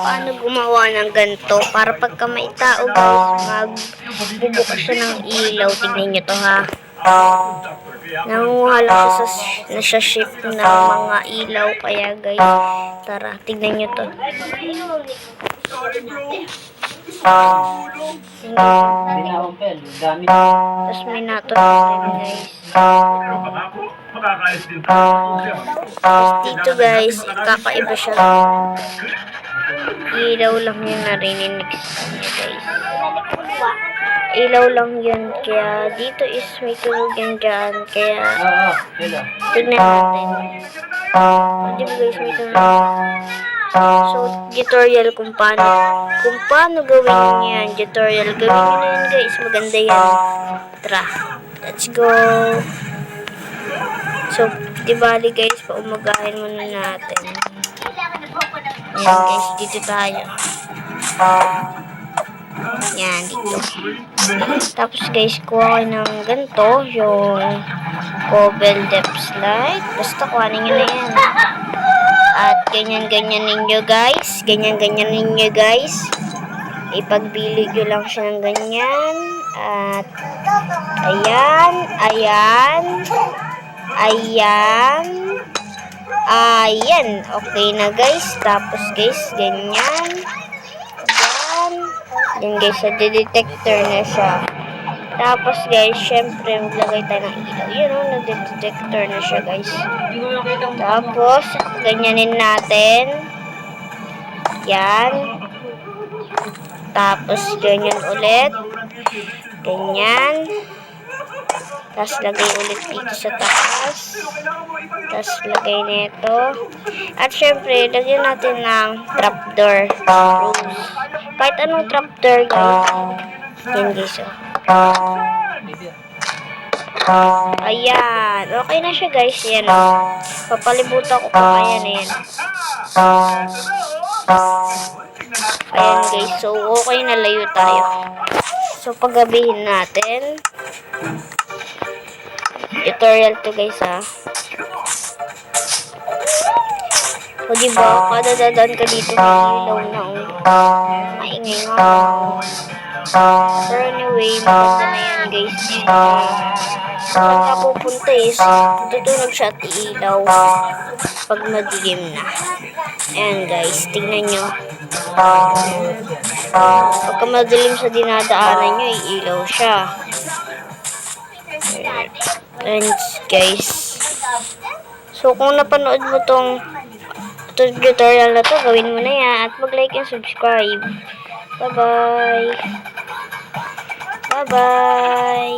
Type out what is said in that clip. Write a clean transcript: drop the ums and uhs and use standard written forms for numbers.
paano gumawa ng ganito para pagka may tao guys, magbubukas siya ng ilaw. Tignan nyo to ha. Nangunguha lang siya sa shift ng mga ilaw. Kaya guys, tara, tignan nyo to. Tapos may natutunan guys. Dito guys, kakaiba siya. Ilaw lang yung narinig niya guys. Ilaw lang yun. Kaya dito is may tulog yan dyan. Kaya tignan natin. Diba guys, may tulog. So, tutorial kung paano gawin yan. Tutorial gawin nyo na yan guys. Maganda yan. Tara, let's go. So, dibali guys, paumagahin muna natin. Ayan guys, dito tayo. Yan, dito. Tapos guys, kuha ko ng ganito, yung Cobble Depth Slide. Basta kuhanin nyo na yan. At ganyan-ganyan ninyo guys. Ganyan-ganyan ninyo guys. Ipagbilog nyo lang siya ng ganyan. At ayan, ayan. Ayan. Ayan. Okay na guys. Tapos guys, ganyan. Ayan. Yan guys, sa detector na siya. Tapos guys, syempre maglagay tayo ng ilaw. Yun o, nag-detector na siya guys. Tapos, ganyanin natin. Yan. Tapos, ganyan ulit. Ganyan. Tapos, lagay ulit dito sa taas. Tapos, lagay nito. At syempre, lagyan natin ng trapdoor. Rose. Kahit anong trapdoor guys. Yan guys o. Ayan. Okay na siya guys. Yan o. Papalibutan ko pa kaya na yan. Ayan guys. So, okay na, layo tayo. So, paggabihin natin. Tutorial to guys ha. O diba, kada dadan ka dito may ilaw na o. Maingay nga. Pero anyway, maganda na yan guys. Pag napupunta is, tutunog siya at ilaw pag madilim na. Ayan guys, tingnan nyo. Pagka madilim sa dinadaanan nyo, ilaw siya. And guys, so kung napanood mo tong tutorial na to, gawin mo na yan at mag-like and subscribe. Bye-bye. Bye-bye.